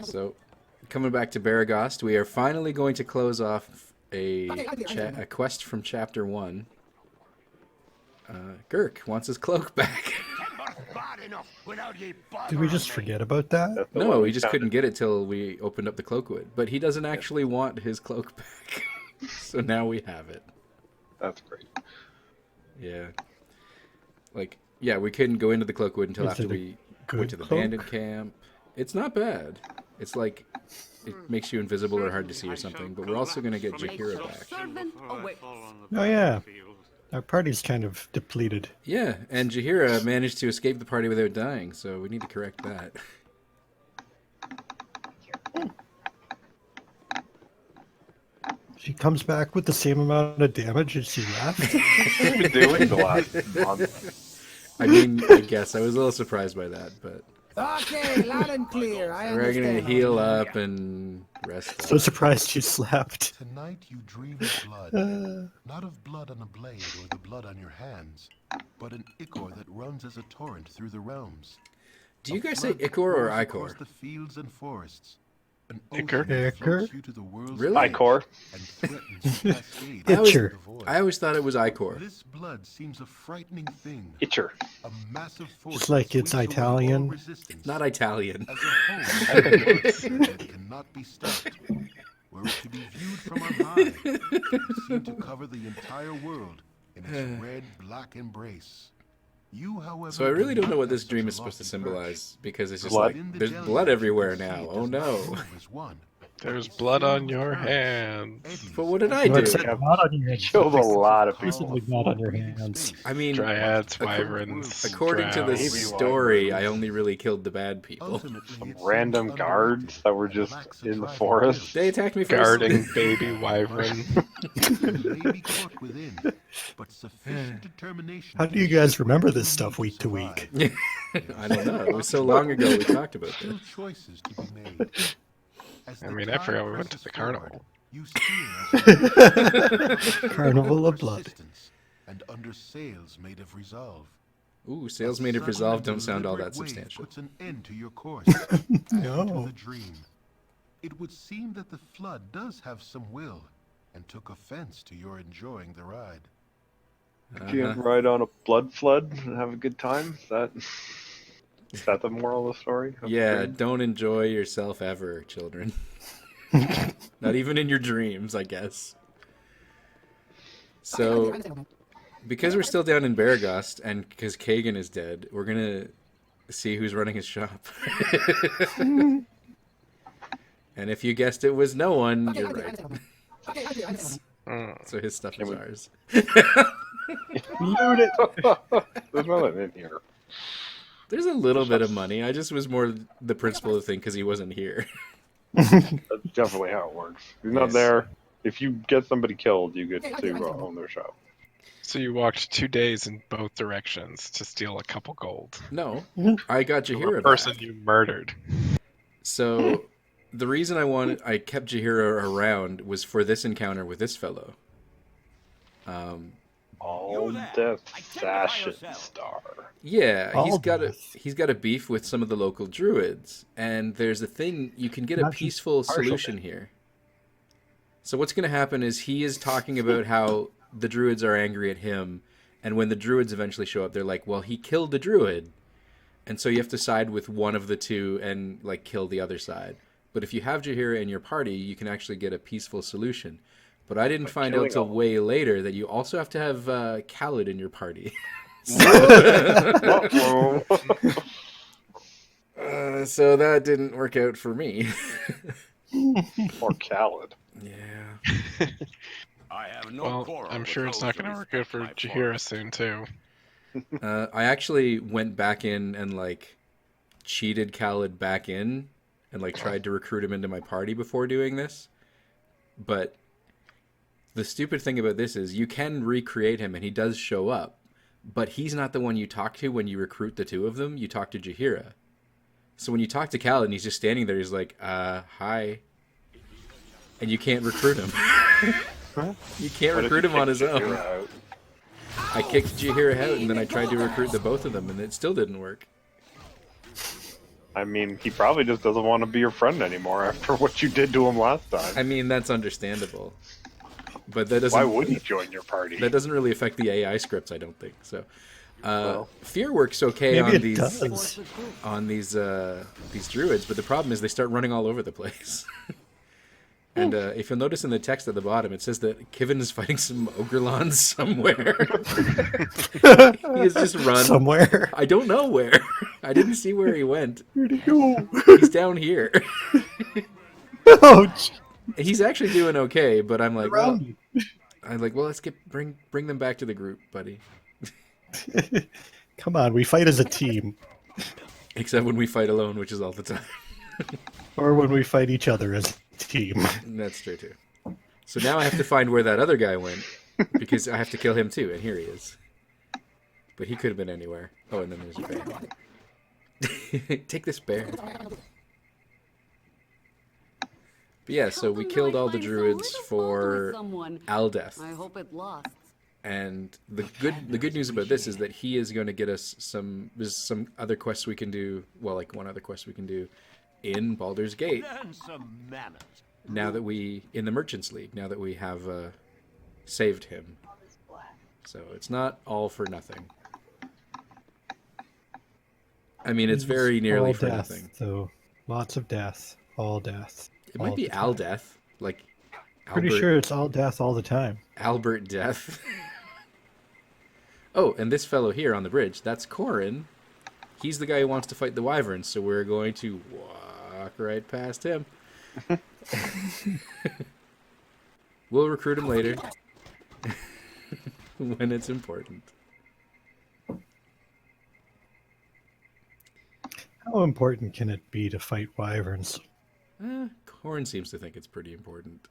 So, coming back to Baragost, we are finally going to close off a quest from Chapter 1. Girk wants his cloak back. Did we just forget about that? No, we just couldn't get it till we opened up the Cloakwood. But he doesn't actually want his cloak back. So now we have it. That's great. Yeah. We couldn't go into the Cloakwood until Is after it a we good went to the cloak? bandit camp. It's not bad. It's like, it makes you invisible or hard to see or something, but we're also going to get Jaheira back. Oh yeah. Our party's kind of depleted. Yeah, and Jaheira managed to escape the party without dying, so we need to correct that. She comes back with the same amount of damage as she left. What have you been doing the last month? I mean, I guess I was a little surprised by that, but Okay, loud and clear. I we're understand. going to heal up and rest So up. surprised she slept. Tonight you dream of blood, not of blood on a blade or the blood on your hands, but an ichor that runs as a torrent through the realms. Do you A guys say flood that ichor or pours ichor? across the fields and forests. An Ichor. ocean that Ichor? floats you to the world's Really? edge Icor. and threatens to cascade I always- into the void. I always thought it was ichor. This blood seems a frightening thing. Itcher. A massive force Just like that it's sweeps away Italian. all resistance. Not Italian. As a whole, that cannot be stopped. Were it to be viewed from on high, it would seem to cover the entire world in its red-black embrace. You, however, So I really don't know what this have dream such is a supposed to lofty perch. symbolize, because it's just Blood. like, there's blood everywhere now. Oh no. There's blood on your hands. But what did I No, it do? said not on your hands. Killed a lot of people. Possibly not on your hands. I mean, Dryads, wyverns, according to the drows. story, I only really killed the bad people. Some random guards that were just in the forest. They attacked me first. Guarding baby wyvern. How do you guys remember this stuff week to week? I don't know. It was so long ago we talked about this. Choices to be made. As I the mean, I forgot we tide went to the presses carnival. forward, you steer as Carnival of blood. persistence and under sails made of resolve. Ooh, sales made of Sudden resolve and don't sound all that deliberate wave substantial. Puts an end to your course. Add No. to the dream. It would seem that the flood does have some will, and took offense to your enjoying the ride. If you ride on a blood flood and have a good time, is that the moral of the story? of the Yeah, dream? don't enjoy yourself ever, children. Not even in your dreams, I guess. So, because we're still down in Baragost, and because Kagan is dead, we're gonna see who's running his shop. And if you guessed it was no one, you're right. So his stuff is we- ours. Loot it. There's nothing in here. There's a little bit of money. I just was more the principal of the thing because he wasn't here. That's definitely how it works. He's not Yes. there. If you get somebody killed, you get to own their shop. So you walked 2 days in both directions to steal a couple gold. No, I got From Jaheira a person back. you murdered. So the reason I kept Jaheira around was for this encounter with this fellow. All death fashion star. Yeah, All he's got a beef with some of the local druids, and there's a thing you can get a Not just peaceful partial solution here. So what's going to happen is he is talking about how the druids are angry at him, and when the druids eventually show up, they're like, "Well, he killed the druid," and so you have to side with one of the two and like kill the other side. But if you have Jaheira in your party, you can actually get a peaceful solution. But I didn't find out killing till all- way later that you also have to have Khaled in your party. Uh-oh. So that didn't work out for me. Or Khaled. Yeah. Well, I'm sure it's not going to work out for Jaheira soon, too. I actually went back in and like cheated Khaled back in and like tried to recruit him into my party before doing this. But the stupid thing about this is you can recreate him and he does show up, but he's not the one you talk to when you recruit the two of them. You talk to Jaheira. So when you talk to Khaled and he's just standing there, he's like, hi. And you can't recruit him. You can't What if recruit you him on kicked his own. Jaheira out? I kicked Jaheira out and then I tried to recruit the both of them and it still didn't work. I mean, he probably just doesn't want to be your friend anymore after what you did to him last time. I mean, that's understandable, but that Why doesn't. would he join your party? That doesn't really affect the AI scripts, I don't think. So, Well. fear works okay Maybe on it these does. on these druids, but the problem is they start running all over the place. And if you'll notice in the text at the bottom, it says that Kivin is fighting some Ogrelons somewhere. He has just run Somewhere. I don't know where. I didn't see where he went. Where'd he go? He's down here. Ouch. He's actually doing okay, but I'm like, well, Around let's bring them back to the group, buddy. you. Come on, we fight as a team. Except when we fight alone, which is all the time. Or when we fight each other as a team. That's true too. So now I have to find where that other guy went, because I have to kill him too, and here he is. But he could have been anywhere. Oh, and then there's a bear. Take this bear. But yeah, so we killed all the druids for Aldeth. I hope it lasts. And the good news about this is that he is going to get us there's some other quests we can do, well, like one other quest we can do in Baldur's Gate. Now that in the Merchants League, now that we have saved him. So it's not all for nothing. I mean, it's very nearly All for death, nothing. So lots of death. All death. It might all be the time. Aldeth, like Pretty sure it's all death all the time. Albert Death. Oh, and this fellow here on the bridge, that's Corin. He's the guy who wants to fight the wyverns, so we're going to walk right past him. We'll recruit him later. When it's important. How important can it be to fight wyverns? Corin seems to think it's pretty important.